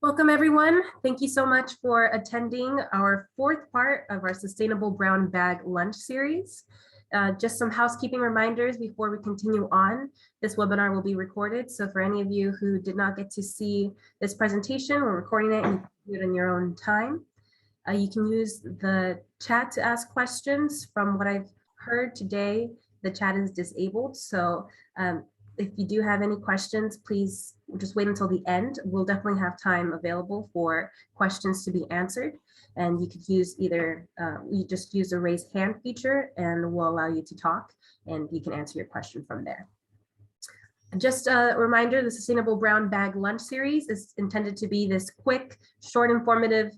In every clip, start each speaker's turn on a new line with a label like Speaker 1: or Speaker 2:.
Speaker 1: Welcome, everyone. Thank you so much for attending our fourth part of our Sustainable Brown Bag Lunch series. Just some housekeeping reminders before we continue on. This webinar will be recorded, so for any of you who did not get to see this presentation, we're recording it and you can do it in your own time. You can use the chat to ask questions. From what I've heard today, the chat is disabled, so if you do have any questions, please just wait until the end. We'll definitely have time available for questions to be answered. And you could use either, you just use the raise hand feature and we'll allow you to talk and you can answer your question from there. Just a reminder, the Sustainable Brown Bag Lunch Series is intended to be this quick, short, informative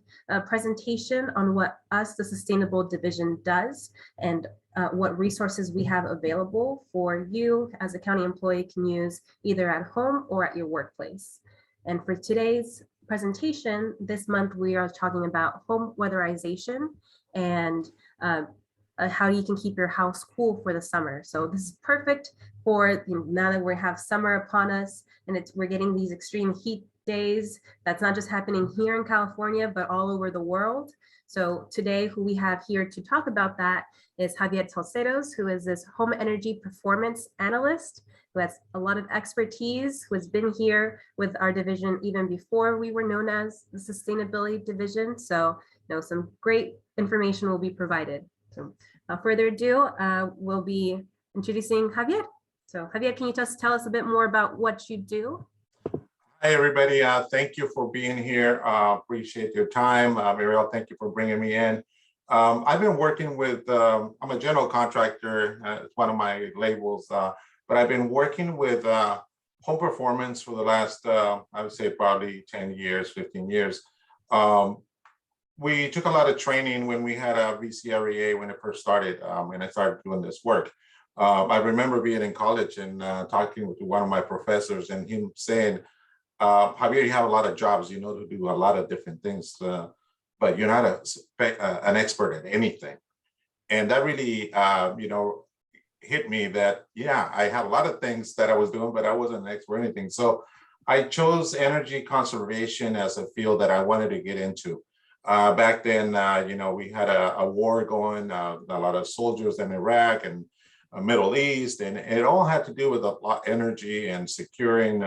Speaker 1: presentation on what us, the Sustainable Division, does and what resources we have available for you as a county employee can use either at home or at your workplace. And for today's presentation, this month we are talking about home weatherization and how you can keep your house cool for the summer. So this is perfect for now that we have summer upon us and we're getting these extreme heat days. That's not just happening here in California, but all over the world. So today, who we have here to talk about that is Javier Saucedo, who is this home energy performance analyst, who has a lot of expertise, who has been here with our division even before we were known as the sustainability division. So, some great information will be provided. So without further ado, we'll be introducing Javier. So Javier, can you just tell us a bit more about what you do?
Speaker 2: Hi, everybody. Thank you for being here. Appreciate your time. Muriel, thank you for bringing me in. I've been working with, I'm a general contractor, it's one of my labels, but I've been working with home performance for the last, I would say probably 10 years, 15 years. We took a lot of training when we had a VCREA when it first started, and I started doing this work. I remember being in college and talking with one of my professors and him saying, Javier, you have a lot of jobs, you know, to do a lot of different things, but you're not an expert at anything. And that really, hit me that, yeah, I had a lot of things that I was doing, but I wasn't an expert at anything. So I chose energy conservation as a field that I wanted to get into. Back then, we had a war going, a lot of soldiers in Iraq and Middle East, and it all had to do with a lot of energy and securing,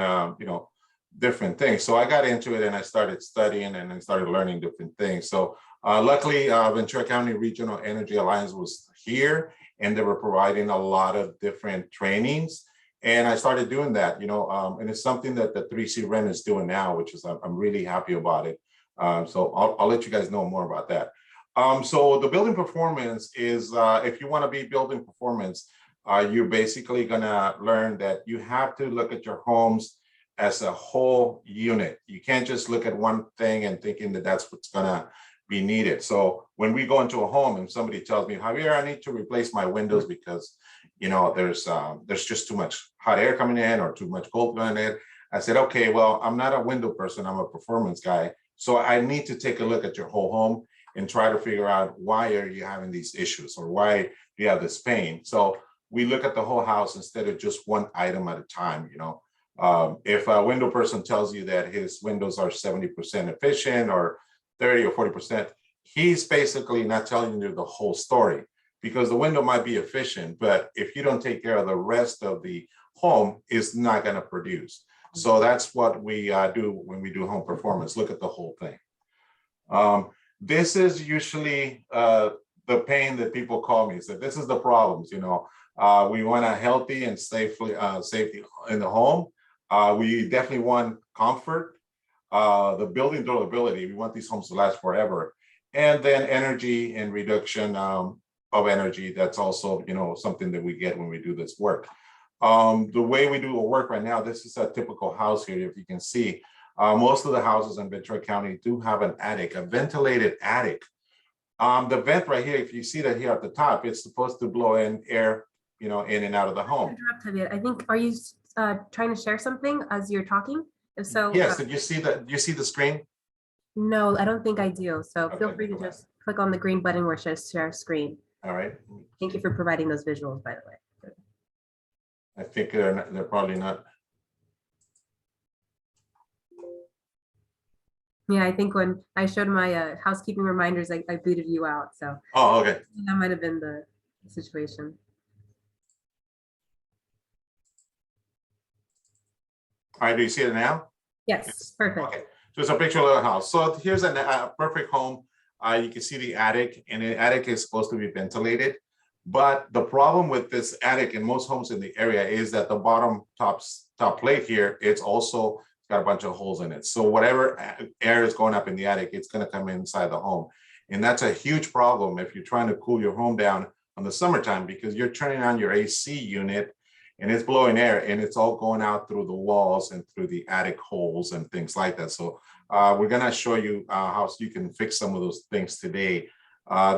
Speaker 2: different things. So I got into it and I started studying and I started learning different things. So luckily, Ventura County Regional Energy Alliance was here and they were providing a lot of different trainings. And I started doing that, and it's something that the 3C Ren is doing now, which is, I'm really happy about it. So I'll let you guys know more about that. So the building performance is, if you want to be building performance, you're basically going to learn that you have to look at your homes as a whole unit. You can't just look at one thing and thinking that that's what's going to be needed. So when we go into a home and somebody tells me, Javier, I need to replace my windows because, there's just too much hot air coming in or too much cold going in. I said, okay, well, I'm not a window person. I'm a performance guy. So I need to take a look at your whole home and try to figure out why are you having these issues or why do you have this pain. So we look at the whole house instead of just one item at a time, If a window person tells you that his windows are 70% efficient or 30 or 40%, he's basically not telling you the whole story because the window might be efficient, but if you don't take care of the rest of the home, it's not going to produce. So that's what we do when we do home performance, look at the whole thing. This is usually the pain that people call me. So this is the problems, we want a healthy and safety in the home. We definitely want comfort, the building durability. We want these homes to last forever. And then energy and reduction of energy. That's also, something that we get when we do this work. The way we do our work right now, this is a typical house here. If you can see, most of the houses in Ventura County do have an attic, a ventilated attic. The vent right here, if you see that here at the top, it's supposed to blow in air, in and out of the home.
Speaker 1: I think, are you trying to share something as you're talking? If so,
Speaker 2: yes. Did you see that? You see the screen?
Speaker 1: No, I don't think I do. So
Speaker 2: okay,
Speaker 1: feel free to just click on the green button where it says share screen.
Speaker 2: All right.
Speaker 1: Thank you for providing those visuals, by the way.
Speaker 2: I think they're probably not.
Speaker 1: Yeah, I think when I showed my housekeeping reminders, I booted you out. So
Speaker 2: Oh, okay.
Speaker 1: that might have been the situation.
Speaker 2: All right, do you see it now?
Speaker 1: Yes, perfect.
Speaker 2: Okay, so it's a picture of the house. So here's a perfect home. You can see the attic, and the attic is supposed to be ventilated. But the problem with this attic in most homes in the area is that the bottom top plate here, it's also got a bunch of holes in it. So whatever air is going up in the attic, it's going to come inside the home. And that's a huge problem if you're trying to cool your home down on the summertime, because you're turning on your AC unit and it's blowing air and it's all going out through the walls and through the attic holes and things like that. So we're going to show you how you can fix some of those things today.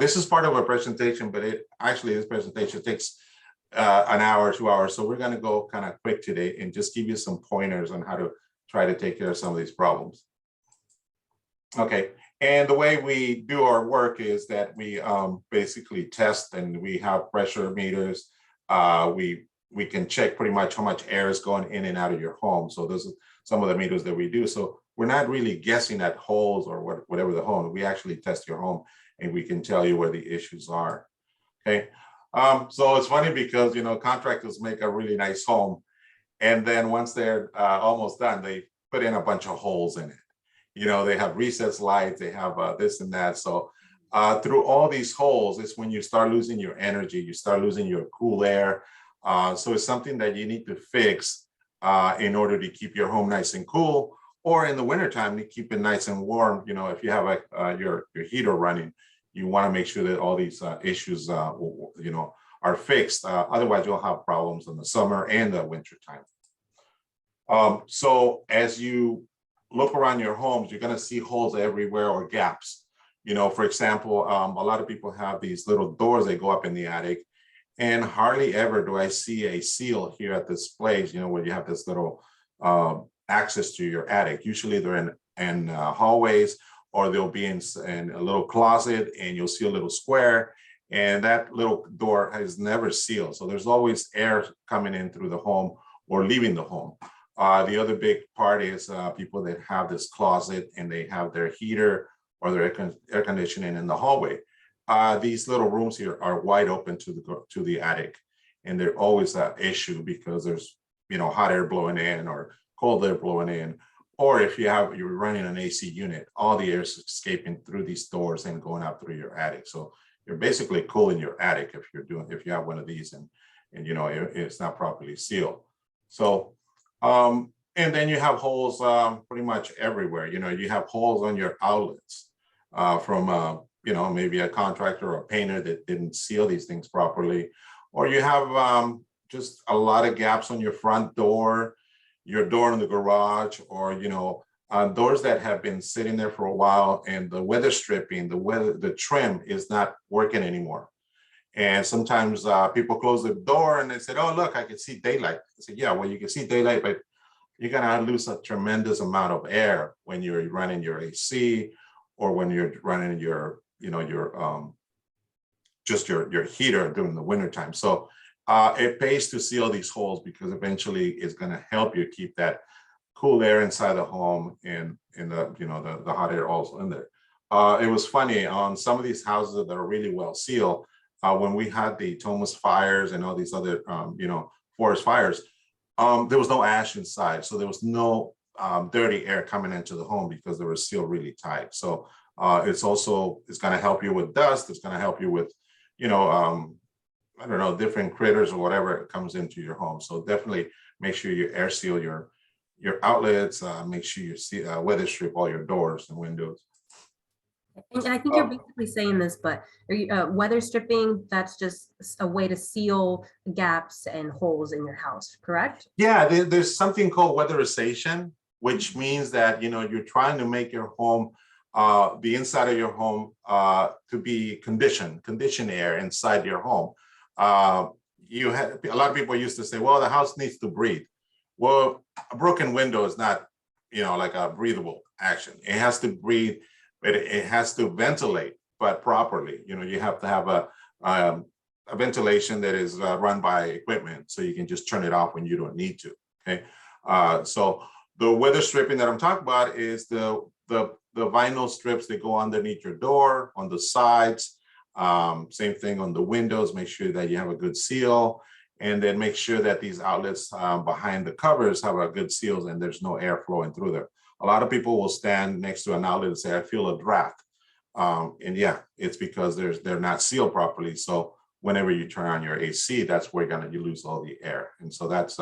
Speaker 2: This is part of a presentation, but this presentation takes an hour, 2 hours. So we're going to go kind of quick today and just give you some pointers on how to try to take care of some of these problems. Okay, and the way we do our work is that we basically test, and we have pressure meters. We can check pretty much how much air is going in and out of your home. So those are some of the meters that we do. So we're not really guessing at holes or whatever the home. We actually test your home and we can tell you where the issues are. Okay. So it's funny because, contractors make a really nice home. And then once they're almost done, they put in a bunch of holes in it. They have recessed lights, they have this and that. So through all these holes is when you start losing your energy, you start losing your cool air. So it's something that you need to fix in order to keep your home nice and cool, or in the wintertime to keep it nice and warm. If you have your heater running, you want to make sure that all these issues are fixed. Otherwise, you'll have problems in the summer and the winter time. So as you look around your homes, you're going to see holes everywhere or gaps. For example, a lot of people have these little doors that go up in the attic. And hardly ever do I see a seal here at this place, where you have this little access to your attic. Usually they're in hallways, or they'll be in a little closet, and you'll see a little square, and that little door is never sealed. So there's always air coming in through the home or leaving the home. The other big part is people that have this closet and they have their heater or their air conditioning in the hallway. These little rooms here are wide open to the attic, and they're always an issue because there's hot air blowing in or cold air blowing in, or if you're running an AC unit, all the air is escaping through these doors and going out through your attic. So you're basically cooling your attic if you have one of these and it's not properly sealed. So and then you have holes pretty much everywhere. You have holes on your outlets from maybe a contractor or a painter that didn't seal these things properly, or you have just a lot of gaps on your front door, your door in the garage, or doors that have been sitting there for a while, and the weather stripping, the trim is not working anymore. And sometimes people close the door and they said, "Oh, look, I can see daylight." I said, "Yeah, well, you can see daylight, but you're gonna lose a tremendous amount of air when you're running your AC or when you're running your your heater during the wintertime." So it pays to seal these holes, because eventually it's going to help you keep that cool air inside the home and the hot air also in there. It was funny on some of these houses that are really well sealed. When we had the Thomas fires and all these other forest fires, there was no ash inside, so there was no dirty air coming into the home because they were sealed really tight. So it's going to help you with dust. It's going to help you with, I don't know, different critters or whatever comes into your home. So definitely make sure you air seal your outlets. Make sure you weather strip all your doors and windows.
Speaker 1: And I think you're basically saying this, but weather stripping, that's just a way to seal gaps and holes in your house, correct?
Speaker 2: Yeah, there's something called weatherization, which means that you're trying to make your home, the inside of your home, to be conditioned air inside your home. A lot of people used to say, well, the house needs to breathe. Well, a broken window is not, like a breathable action. It has to breathe, but it has to ventilate, but properly. You have to have a ventilation that is run by equipment, so you can just turn it off when you don't need to. Okay, so the weather stripping that I'm talking about is the the vinyl strips that go underneath your door, on the sides. Same thing on the windows. Make sure that you have a good seal, and then make sure that these outlets behind the covers have a good seals and there's no air flowing through there. A lot of people will stand next to an outlet and say, I feel a draft. And yeah, it's because they're not sealed properly. So whenever you turn on your AC, that's where you lose all the air. And so that's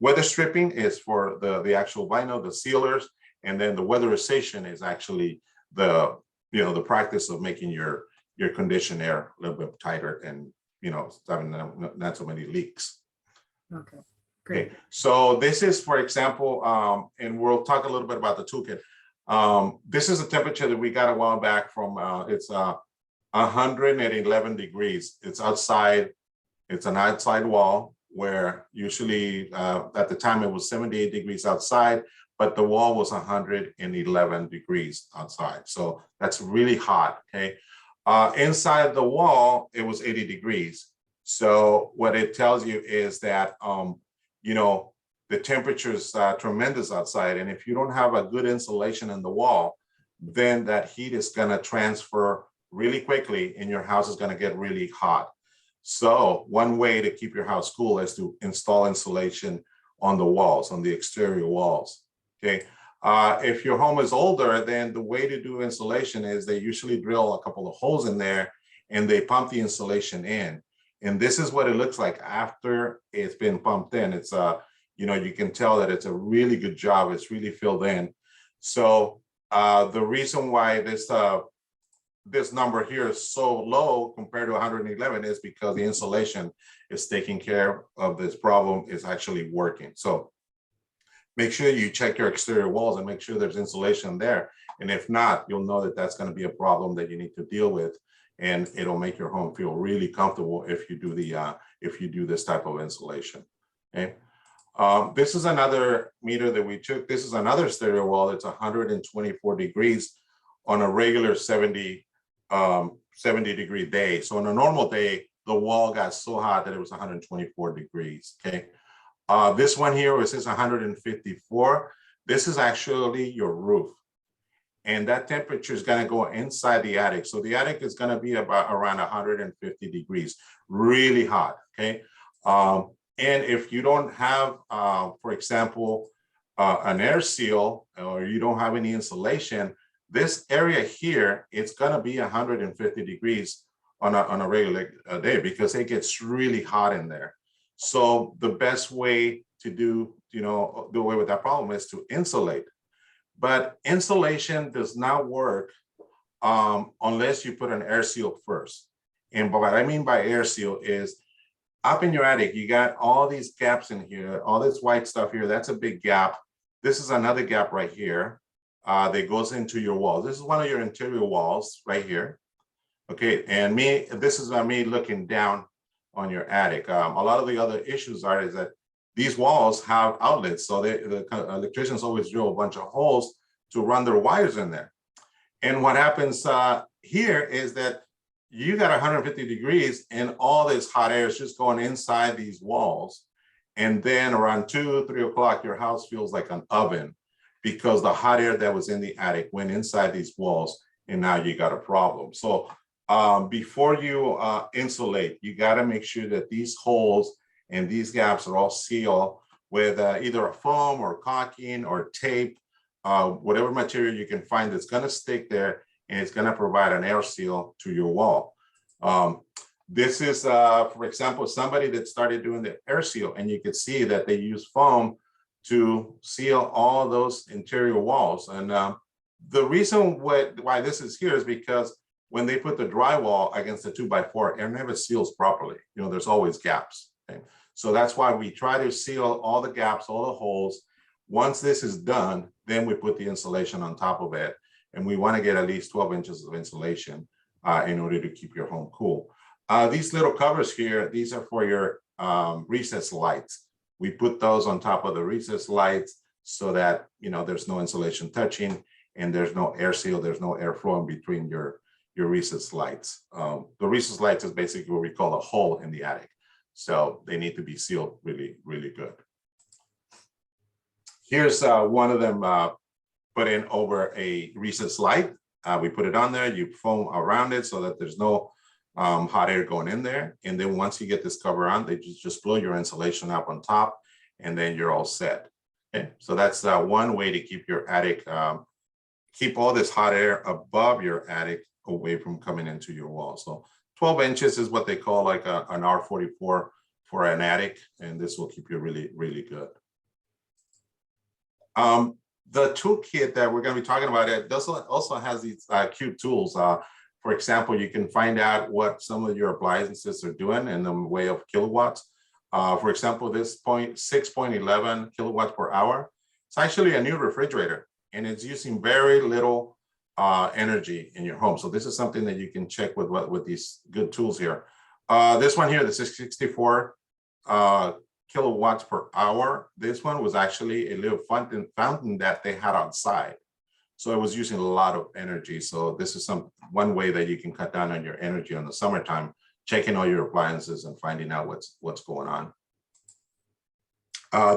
Speaker 2: weather stripping is for the actual vinyl, the sealers, and then the weatherization is actually the practice of making your conditioned air a little bit tighter and having not so many leaks.
Speaker 1: Okay, great.
Speaker 2: Okay, so this is, for example, and we'll talk a little bit about the toolkit. This is a temperature that we got a while back from, it's 111 degrees. It's outside, it's an outside wall where usually at the time it was 78 degrees outside, but the wall was 111 degrees outside. So that's really hot, okay? Inside the wall, it was 80 degrees. So what it tells you is that, the temperature is tremendous outside. And if you don't have a good insulation in the wall, then that heat is gonna transfer really quickly and your house is gonna get really hot. So one way to keep your house cool is to install insulation on the walls, on the exterior walls, okay? If your home is older, then the way to do insulation is they usually drill a couple of holes in there and they pump the insulation in. And this is what it looks like after it's been pumped in. It's you can tell that it's a really good job. It's really filled in. So the reason why this number here is so low compared to 111 is because the insulation is taking care of this problem, is actually working. So make sure you check your exterior walls and make sure there's insulation there. And if not, you'll know that that's going to be a problem that you need to deal with, and it'll make your home feel really comfortable if you do this type of insulation. Okay. This is another meter that we took. This is another exterior wall. It's 124 degrees on a regular 70 degree day. So on a normal day, the wall got so hot that it was 124 degrees. Okay. This one here, it says 154. This is actually your roof. And that temperature is going to go inside the attic. So the attic is going to be around 150 degrees, really hot. Okay. And if you don't have, for example, an air seal, or you don't have any insulation, this area here, it's going to be 150 degrees on a regular day because it gets really hot in there. So the best way to do away with that problem is to insulate. But insulation does not work unless you put an air seal first. And what I mean by air seal is, up in your attic, you got all these gaps in here, all this white stuff here. That's a big gap. This is another gap right here that goes into your wall. This is one of your interior walls right here. Okay, and this is me looking down on your attic. A lot of the other issues is that these walls have outlets. So the electricians always drill a bunch of holes to run their wires in there. And what happens here is that you got 150 degrees and all this hot air is just going inside these walls. And then around 2, 3 o'clock, your house feels like an oven because the hot air that was in the attic went inside these walls, and now you got a problem. So before you insulate, you got to make sure that these holes and these gaps are all sealed with either a foam or caulking or tape, whatever material you can find that's going to stick there, and it's going to provide an air seal to your wall. This is, for example, somebody that started doing the air seal, and you could see that they use foam to seal all those interior walls. And the reason why this is here is because when they put the drywall against the 2x4, it never seals properly. There's always gaps. Okay? So that's why we try to seal all the gaps, all the holes. Once this is done, then we put the insulation on top of it. And we want to get at least 12 inches of insulation in order to keep your home cool. These little covers here, these are for your recessed lights. We put those on top of the recessed lights so that there's no insulation touching and there's no air seal, there's no air flow in between your recessed lights. The recessed lights is basically what we call a hole in the attic. So they need to be sealed really, really good. Here's one of them put in over a recessed light. We put it on there, you foam around it so that there's no hot air going in there. And then once you get this cover on, they just blow your insulation up on top, and then you're all set. Okay, so that's one way to keep your attic, keep all this hot air above your attic away from coming into your wall. So 12 inches is what they call like an R44 for an attic, and this will keep you really, really good. The toolkit that we're going to be talking about, it also has these cute tools. For example, you can find out what some of your appliances are doing in the way of kilowatts. For example, this 6.11 kilowatts per hour. It's actually a new refrigerator, and it's using very little energy in your home. So this is something that you can check with these good tools here. This one here, this is 64 kilowatts per hour. This one was actually a little fountain that they had outside. So it was using a lot of energy. So this is one way that you can cut down on your energy in the summertime, checking all your appliances and finding out what's going on.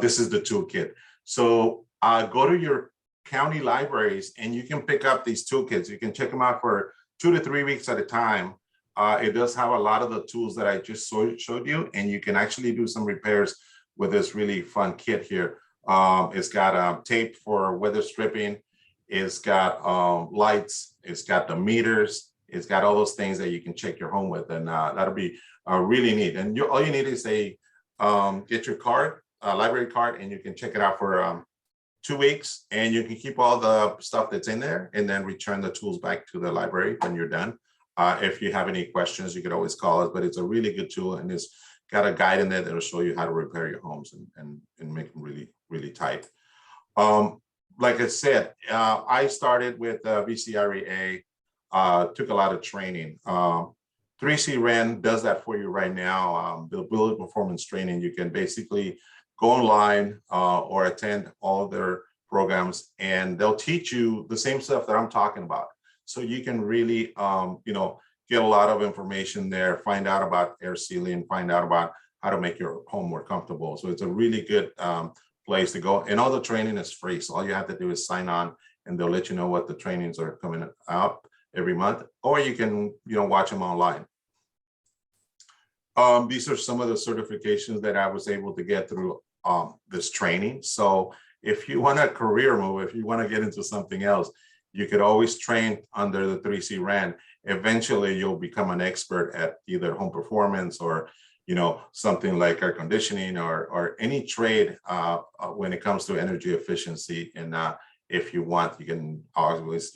Speaker 2: This is the toolkit. So go to your county libraries and you can pick up these toolkits. You can check them out for 2 to 3 weeks at a time. It does have a lot of the tools that I just showed you, and you can actually do some repairs with this really fun kit here. It's got tape for weather stripping. It's got lights. It's got the meters. It's got all those things that you can check your home with, and that'll be really neat. And all you need is get your card, library card, and you can check it out for 2 weeks, and you can keep all the stuff that's in there and then return the tools back to the library when you're done. If you have any questions, you could always call us, but it's a really good tool, and it's got a guide in there that'll show you how to repair your homes and make them really, really tight. Like I said, I started with VCREA, took a lot of training. 3C REN does that for you right now. The building performance training, you can basically go online or attend all their programs, and they'll teach you the same stuff that I'm talking about. So you can really, get a lot of information there, find out about air sealing, find out about how to make your home more comfortable. So it's a really good place to go. And all the training is free. So all you have to do is sign on, and they'll let you know what the trainings are coming up every month, or you can, watch them online. These are some of the certifications that I was able to get through this training. So if you want a career move, if you want to get into something else, you could always train under the 3C REN. Eventually, you'll become an expert at either home performance or, something like air conditioning or any trade when it comes to energy efficiency. And if you want, you can always,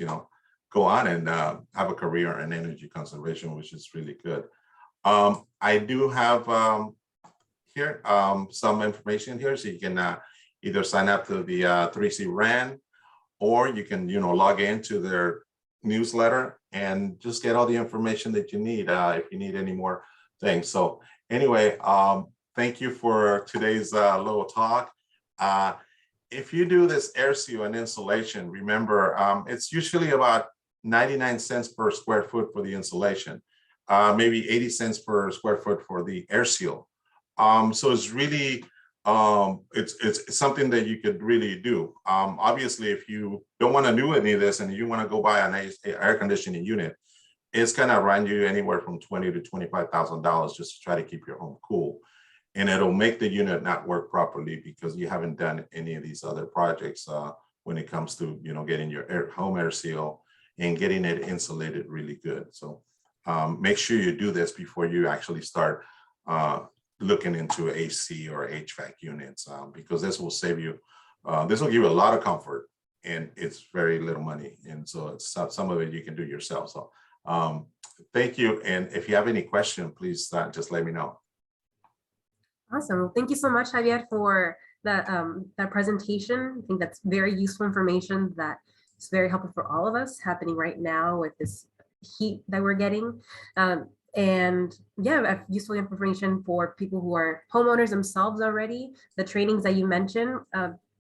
Speaker 2: go on and have a career in energy conservation, which is really good. I do have here some information here, so you can either sign up to the 3C REN, or you can, log into their newsletter and just get all the information that you need if you need any more things. So anyway, thank you for today's little talk. If you do this air seal and insulation, remember, it's usually about 99 cents per square foot for the insulation, maybe 80 cents per square foot for the air seal. So it's really, it's something that you could really do. Obviously, if you don't want to do any of this and you want to go buy an air conditioning unit, it's going to run you anywhere from $20,000 to $25,000 just to try to keep your home cool. And it'll make the unit not work properly because you haven't done any of these other projects when it comes to, getting your home air seal and getting it insulated really good. So make sure you do this before you actually start looking into AC or HVAC units, because this will save you, this will give you a lot of comfort, and it's very little money. And so it's some of it you can do yourself. So thank you. And if you have any question, please just let me know.
Speaker 1: Awesome. Well, thank you so much, Javier, for that presentation. I think that's very useful information that is very helpful for all of us happening right now with this heat that we're getting. And yeah, useful information for people who are homeowners themselves already. The trainings that you mentioned,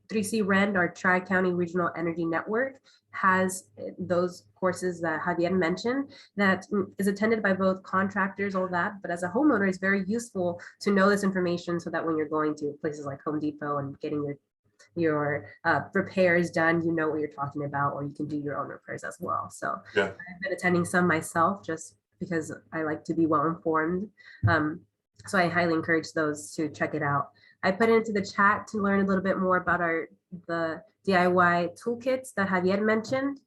Speaker 1: 3C REN, our Tri-County Regional Energy Network, has those courses that Javier mentioned that is attended by both contractors, all that, but as a homeowner, it's very useful to know this information so that when you're going to places like Home Depot and getting your your repairs done, you know what you're talking about, or you can do your own repairs as well. So
Speaker 2: Yeah.
Speaker 1: I've been attending some myself just because I like to be well informed. So I highly encourage those to check it out. I put it into the chat to learn a little bit more about the DIY toolkits that Javier mentioned.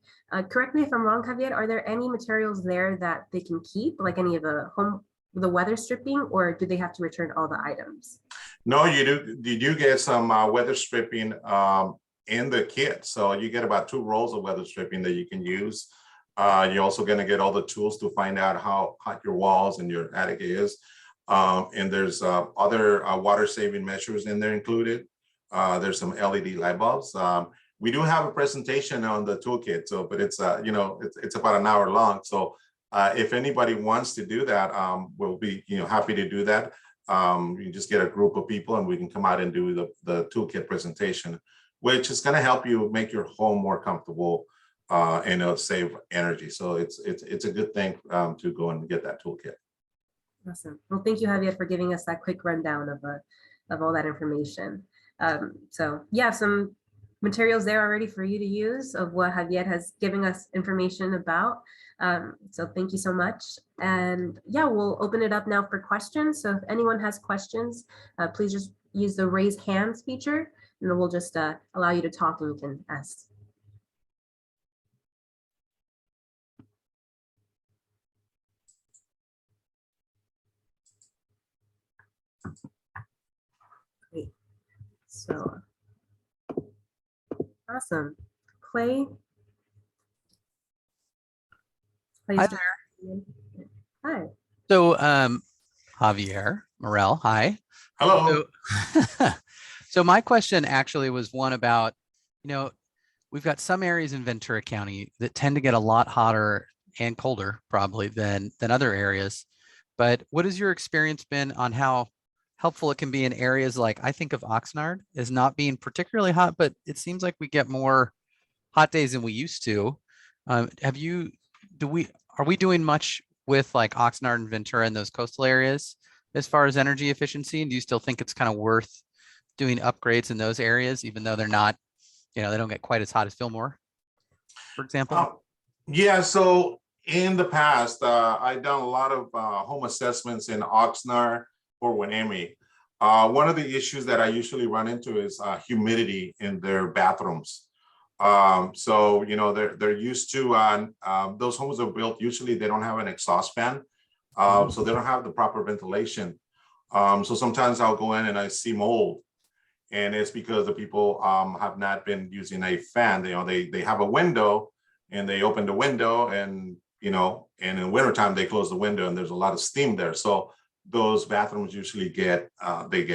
Speaker 1: Correct me if I'm wrong, Javier, are there any materials there that they can keep, like any of the weather stripping, or do they have to return all the items?
Speaker 2: No, you do get some weather stripping in the kit. So you get about 2 rolls of weather stripping that you can use. You're also going to get all the tools to find out how hot your walls and your attic is. And there's other water saving measures in there included. There's some LED light bulbs. We do have a presentation on the toolkit, so but it's it's about an hour long. So if anybody wants to do that, we'll be happy to do that. You just get a group of people and we can come out and do the toolkit presentation, which is going to help you make your home more comfortable and save energy. So it's a good thing to go and get that toolkit.
Speaker 1: Awesome. Well, thank you, Javier, for giving us that quick rundown of all that information. So yeah, some materials there already for you to use of what Javier has given us information about. So thank you so much. And yeah, we'll open it up now for questions. So if anyone has questions, please just use the raise hands feature and then we'll just allow you to talk and you can ask. Great. So awesome. Clay.
Speaker 3: Hi there.
Speaker 1: Hi.
Speaker 3: So Javier Morel, hi.
Speaker 2: Hello.
Speaker 3: So my question actually was one about, we've got some areas in Ventura County that tend to get a lot hotter and colder probably than other areas. But what has your experience been on how helpful it can be in areas like, I think of Oxnard as not being particularly hot, but it seems like we get more hot days than we used to. Are we doing much with like Oxnard and Ventura in those coastal areas as far as energy efficiency? And do you still think it's kind of worth doing upgrades in those areas, even though they're not, they don't get quite as hot as Fillmore, for example?
Speaker 2: Yeah, so in the past, I've done a lot of home assessments in Oxnard or Wenatchee. One of the issues that I usually run into is humidity in their bathrooms. So, they're used to, those homes are built, usually they don't have an exhaust fan. So they don't have the proper ventilation. So sometimes I'll go in and I see mold, and it's because the people have not been using a fan. They have a window and they open the window and, and in the wintertime they close the window and there's a lot of steam there. So those bathrooms usually get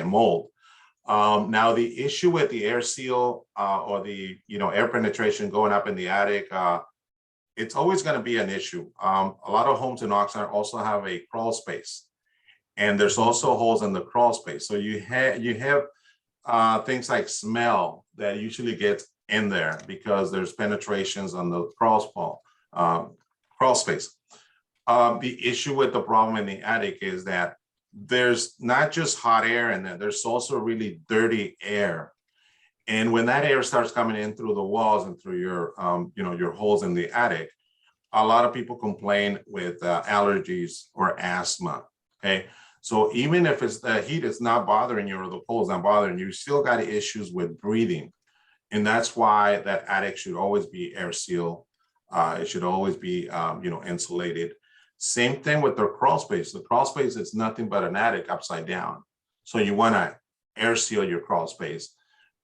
Speaker 2: mold. Now the issue with the air seal or the air penetration going up in the attic, it's always going to be an issue. A lot of homes in Oxnard also have a crawl space, and there's also holes in the crawl space. So you have things like smell that usually gets in there because there's penetrations on the crawl space. The issue with the problem in the attic is that there's not just hot air in there, there's also really dirty air. And when that air starts coming in through the walls and through your, your holes in the attic, a lot of people complain with allergies or asthma, okay? So even if it's the heat is not bothering you or the cold is not bothering you, still got issues with breathing. And that's why that attic should always be air sealed. It should always be, insulated. Same thing with the crawl space. The crawl space is nothing but an attic upside down. So you want to air seal your crawl space.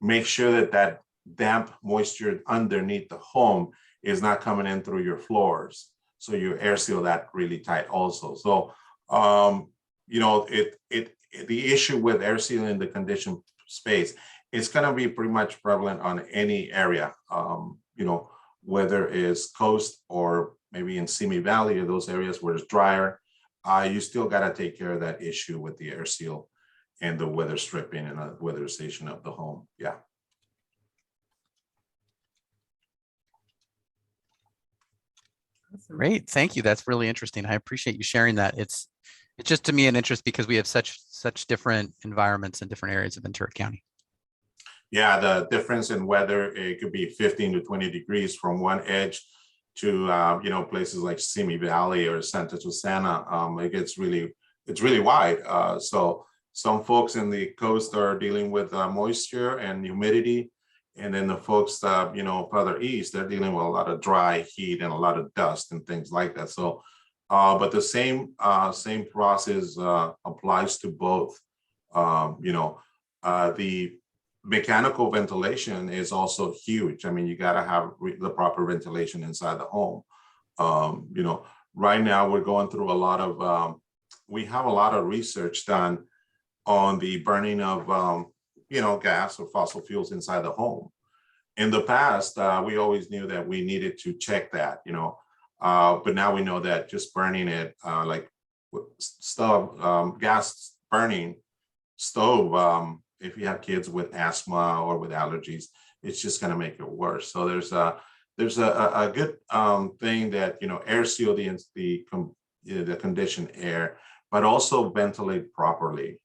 Speaker 2: Make sure that that damp moisture underneath the home is not coming in through your floors. So you air seal that really tight also. So, the issue with air sealing the conditioned space, it's going to be pretty much prevalent on any area, whether it's coast or maybe in Simi Valley or those areas where it's drier, you still got to take care of that issue with the air seal and the weather stripping and weatherization of the home. Yeah.
Speaker 3: Great, thank you. That's really interesting. I appreciate you sharing that. It's just to me an interest because we have such different environments in different areas of Ventura County.
Speaker 2: Yeah, the difference in weather, it could be 15 to 20 degrees from one edge to places like Simi Valley or Santa Susana. It's really wide. So some folks in the coast are dealing with moisture and humidity, and then the folks further east, they're dealing with a lot of dry heat and a lot of dust and things like that. So, but the same process applies to both. The mechanical ventilation is also huge. I mean, you got to have the proper ventilation inside the home. Right now we're going through we have a lot of research done on the burning of, gas or fossil fuels inside the home. In the past, we always knew that we needed to check that, but now we know that just burning it, like stove, gas burning stove, if you have kids with asthma or with allergies, it's just going to make it worse. So there's a good thing that air seal the conditioned air, but also ventilate properly.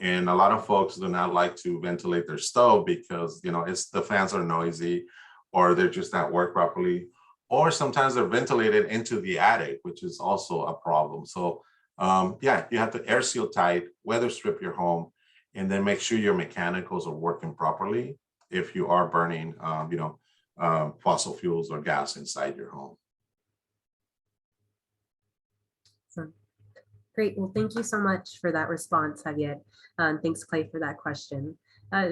Speaker 2: And a lot of folks do not like to ventilate their stove because the fans are noisy, or they're just not work properly, or sometimes they're ventilated into the attic, which is also a problem. So you have to air seal tight, weather strip your home, and then make sure your mechanicals are working properly if you are burning, fossil fuels or gas inside your home.
Speaker 1: So, great. Well, thank you so much for that response, Javier. Thanks, Clay, for that question.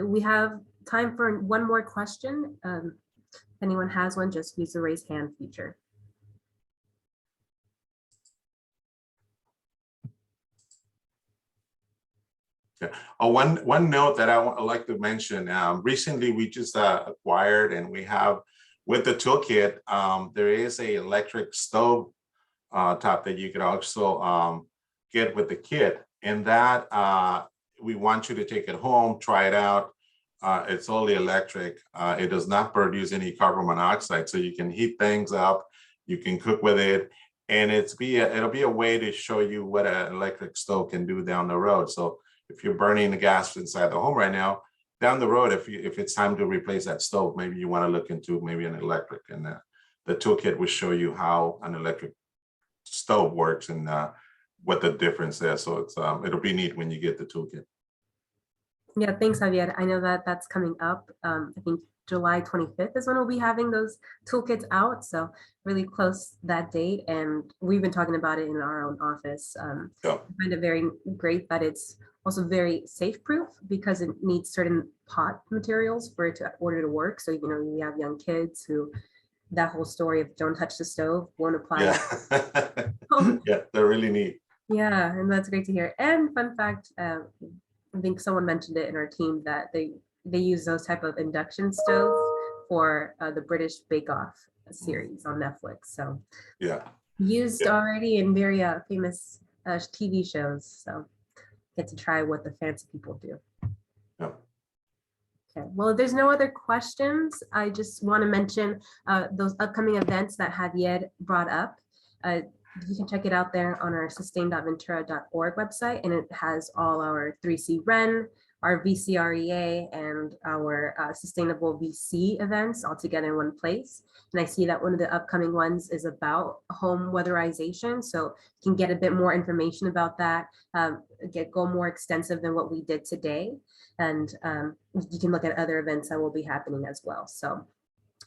Speaker 1: We have time for one more question. If anyone has one, just use the raise hand feature.
Speaker 2: Yeah. One note that I'd like to mention, recently we just acquired, and we have with the toolkit, there is a electric stove top that you could also get with the kit, and that we want you to take it home, try it out. It's only electric. It does not produce any carbon monoxide, so you can heat things up, you can cook with it, and it'll be a way to show you what an electric stove can do down the road. So if you're burning the gas inside the home right now, down the road, if it's time to replace that stove, maybe you want to look into maybe an electric, and the toolkit will show you how an electric stove works and what the difference is. So it'll be neat when you get the toolkit.
Speaker 1: Yeah, thanks, Javier. I know that that's coming up. I think July 25th is when we'll be having those toolkits out. So really close that date. And we've been talking about it in our own office. I find it very great that it's also very safe proof, because it needs certain pot materials for it to order to work. So, we have young kids who, that whole story of don't touch the stove won't apply.
Speaker 2: Yeah, yeah, they're really neat.
Speaker 1: Yeah, and that's great to hear. And fun fact, I think someone mentioned it in our team that they use those type of induction stoves for the British Bake Off series on Netflix. So used already in very famous TV shows. So get to try what the fancy people do.
Speaker 2: Yeah.
Speaker 1: Okay. Well, if there's no other questions, I just want to mention those upcoming events that Javier brought up. You can check it out there on our sustain.ventura.org website, and it has all our 3C REN, our VCREA, and our sustainable VC events all together in one place. And I see that one of the upcoming ones is about home weatherization. So you can get a bit more information about that, go more extensive than what we did today. And you can look at other events that will be happening as well. So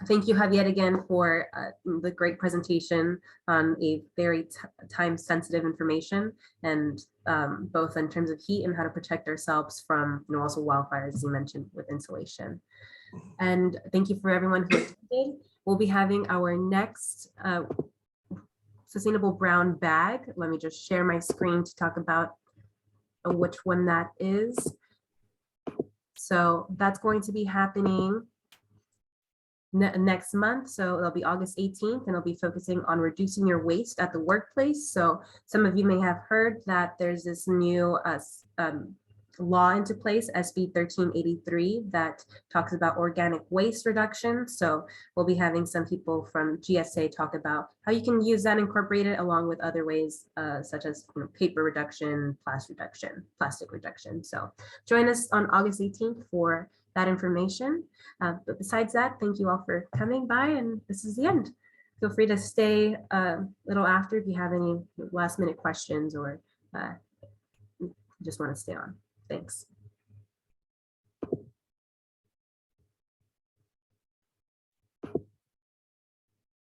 Speaker 1: thank you, Javier, again for the great presentation on a very time-sensitive information, and both in terms of heat and how to protect ourselves from, also wildfires, as you mentioned, with insulation. And thank you for everyone who attended. We'll be having our next sustainable brown bag. Let me just share my screen to talk about which one that is. So that's going to be happening next month. So it'll be August 18th, and it'll be focusing on reducing your waste at the workplace. So some of you may have heard that there's this new law into place, SB 1383, that talks about organic waste reduction. So we'll be having some people from GSA talk about how you can use that, incorporate it along with other ways such as paper reduction, plastic reduction. So join us on August 18th for that information. But besides that, thank you all for coming by, and this is the end. Feel free to stay a little after if you have any last minute questions or just want to stay on. Thanks.